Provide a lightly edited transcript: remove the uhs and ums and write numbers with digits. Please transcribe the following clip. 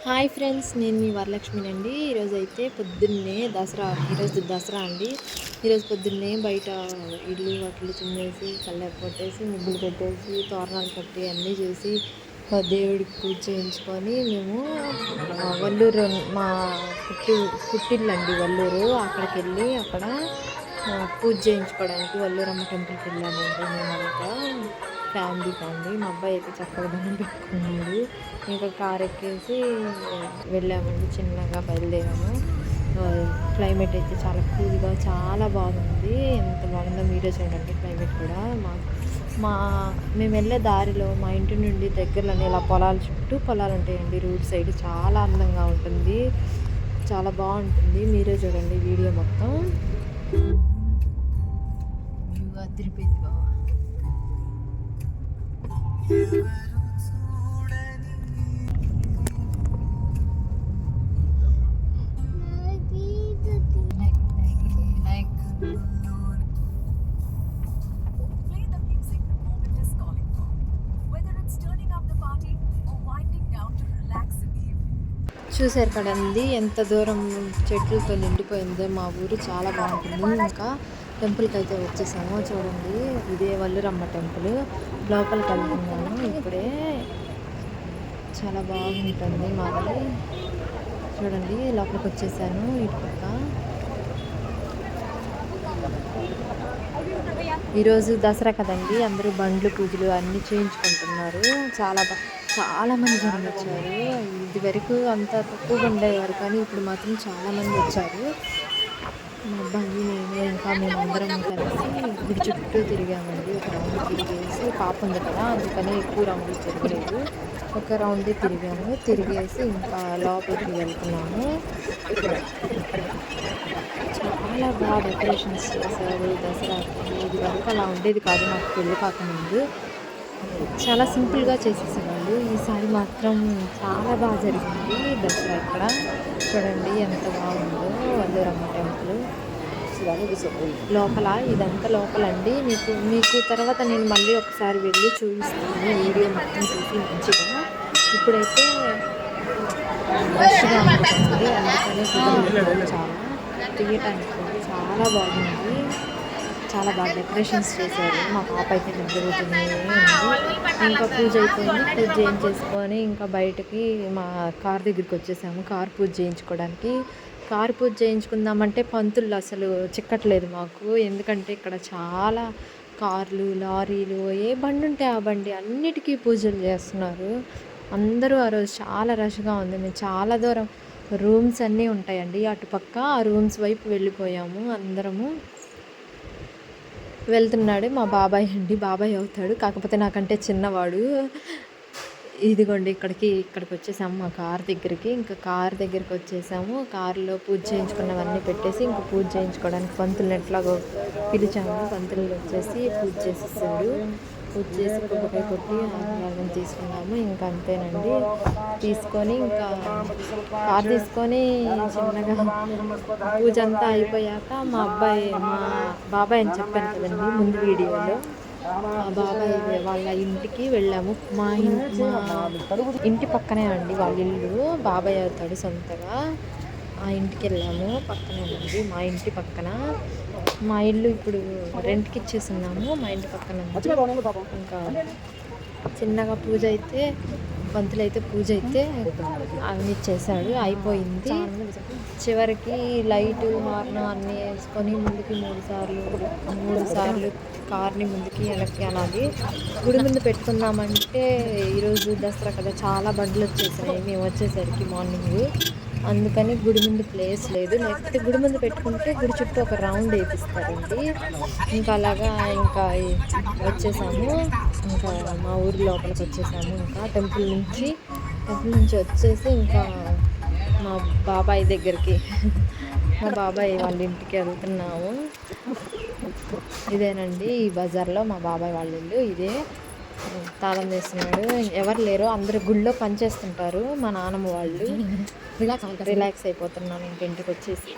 Hi friends, నేను మీ వరలక్ష్మినండి. ఈరోజైతే పొద్దున్నే ఈరోజు దసరా అండి. ఈరోజు పొద్దున్నే బయట ఇల్లు వాకిలి చిమ్మేసి, కల్లాపు కొట్టేసి, ముగ్గులు పెట్టేసి, తోరణాలు కట్టి అన్నీ చేసి దేవుడికి పూజ చేయించుకొని మేము వల్లూరు మా పుట్టిల్లు అండి వల్లూరు. అక్కడికి వెళ్ళి అక్కడ పూజ చేయించుకోవడానికి వల్లూరమ్మ టెంపుల్కి వెళ్ళామండి మేమంతా ఫ్యామిలీ. మా అబ్బాయి అయితే చక్కగా దండం పెట్టుకున్నాడు. ఇంకా కార్ ఎక్కేసి వెళ్ళామండి, చిన్నగా బయలుదేరాము. క్లైమేట్ అయితే చాలా కూల్గా చాలా బాగుంది. ఎంత బాగుందో మీరే చూడండి. క్లైమేట్ కూడా మేము వెళ్ళే దారిలో మా ఇంటి నుండి దగ్గరలోనే ఇలా చుట్టూ పొలాలు ఉంటాయండి. రోడ్ సైడ్ చాలా అందంగా ఉంటుంది, చాలా బాగుంటుంది. మీరే చూడండి వీడియో మొత్తం. తిరుపతి బాబా చూసారు కదండి ఎంత దూరం చెట్లతో నిండిపోయిందో మా ఊరు. చాలా బాగుంటుంది. ఇంకా టెంపుల్కి అయితే వచ్చేసాము. చూడండి, ఇదే వల్లూరమ్మ టెంపుల్. లోపలికి వెళ్తున్నాము ఇప్పుడే. చాలా బాగుంటుంది మాది. చూడండి, లోపలికి వచ్చేసాను. ఇటు పక్క ఈరోజు దసరా కదండి, అందరూ బండ్లు పూజలు అన్నీ చేయించుకుంటున్నారు. చాలామంది జనం వచ్చారు. ఇది వరకు అంత తక్కువగా ఉండేవారు, కానీ ఇప్పుడు మాత్రం చాలామంది వచ్చారు. మా అబ్బాయి, నేను, ఇంకా మేమందరం కలిసి గుడి చుట్టూ తిరిగామండి. ఒక రౌండ్ తిరిగేసి, పాప ఉంది కదా అందుకని ఎక్కువ రౌండ్లు తిరగలేదు, ఒక రౌండే తిరిగేసి ఇంకా లోపలికి వెళ్తున్నాము. చాలా బాగా డెకరేషన్స్ చేశారు దసరాకి. ఇది వరకు అలా ఉండేది కాదు నాకు పెళ్ళి కాకముందు. చాలా సింపుల్గా చేసేసేవాళ్ళు. ఈసారి మాత్రం చాలా బాగా జరిగింది దసరా ఇక్కడ. చూడండి ఎంత బాగుందో వల్లూరమ్మ టెంపుల్. లోపల ఇదంతా లోపలండి. మీకు తర్వాత నేను మళ్ళీ ఒకసారి వెళ్ళి చూపిస్తాను, వీడియో మొత్తం చూసి మంచిగా. ఇప్పుడైతే రష్గా ఉంటుంది, అందుకనే చాలా తీయటానికి చాలా బాగుంది. చాలా బాగా డెకరేషన్స్ చేశారు. మా పాప అయితే నిద్రపోతూనే ఉంది. ఇంకా పూజ అయిపోయింది. పూజ చేయించేసుకొని ఇంకా బయటకి మా కార్ దగ్గరికి వచ్చేసాము కార్ పూజ చేయించుకోవడానికి. కార్ పూజ చేయించుకుందామంటే పంతులు అసలు చిక్కట్లేదు మాకు. ఎందుకంటే ఇక్కడ చాలా కార్లు, లారీలు, ఏ బండి ఉంటే ఆ బండి అన్నిటికీ పూజలు చేస్తున్నారు అందరూ. ఆ రోజు చాలా రష్గా ఉంది. మేము చాలా దూరం రూమ్స్ అన్నీ ఉంటాయండి అటుపక్క, ఆ రూమ్స్ వైపు వెళ్ళిపోయాము అందరము. వెళ్తున్నాడు మా బాబాయ్ అండి, బాబాయ్ అవుతాడు, కాకపోతే నాకంటే చిన్నవాడు. ఇదిగోండి ఇక్కడికి వచ్చేసాము మా కార్ దగ్గరికి. ఇంకా కార్ దగ్గరికి వచ్చేసాము. కారులో పూజ చేయించుకున్నవన్నీ పెట్టేసి ఇంకా పూజ చేయించుకోవడానికి పంతులు ఎట్లాగో పిలిచాము. పంతులు వచ్చేసి పూజ చేసేసాడు. పూజ చేసి కొబ్బరికాయ కొట్టి ఆశీర్వాదం తీసుకున్నాము. ఇంకా అంతేనండి. తీసుకొని ఇంకా కార్ తీసుకొని చిన్నగా పూజ అంతా అయిపోయాక మా బాబాయ్ అని చెప్పాను కదండి ముందు వీడియోలో, మా బాబాయ్ వాళ్ళ ఇంటికి వెళ్ళాము. మా ఇంటి పక్కనే అండి వాళ్ళ ఇల్లు. బాబాయ్ అవుతాడు సొంతగా. ఆ ఇంటికి వెళ్ళాము. పక్కనే ఉంది మా ఇంటి పక్కన. మా ఇల్లు ఇప్పుడు రెంట్కి ఇచ్చేస్తున్నాము. మా ఇంటి పక్కన ఇంకా చిన్నగా పూజ అయితే పంతులు అయితే పూజ అయితే అన్నీ చేశాడు, అయిపోయింది. చివరికి లైటు హార్న్ అన్నీ వేసుకొని ముందుకి మూడు సార్లు కార్ని ముందుకి వెనక్కి అనాలి. గుడి ముందు పెట్టుకుందామంటే ఈరోజు దసరా కదా, చాలా బండ్లు వచ్చేసాయి మేము వచ్చేసరికి మార్నింగ్. అందుకని గుడి ముందు ప్లేస్ లేదు. లేకపోతే గుడి ముందు పెట్టుకుంటే గుడి చుట్టూ ఒక రౌండ్ వేపిస్తారండి. ఇంకా అలాగా ఇంకా వచ్చేసాము. ఇంకా మా ఊరి లోపలికి వచ్చేసాము. ఇంకా టెంపుల్ నుంచి వచ్చేసి ఇంకా మా బాబాయ్ దగ్గరికి, మా బాబాయ్ వాళ్ళ ఇంటికి వెళ్తున్నాము. ఇదేనండి ఈ బజార్లో మా బాబాయ్ వాళ్ళ ఇల్లు. ఇదే తాళం వేస్తున్నాడు. ఎవరు లేరు, అందరూ గుళ్ళో పనిచేస్తుంటారు. మా నాన్నమ్మ వాళ్ళు. రిలాక్స్ అయిపోతున్నాను ఇంక ఇంటికి వచ్చేసి.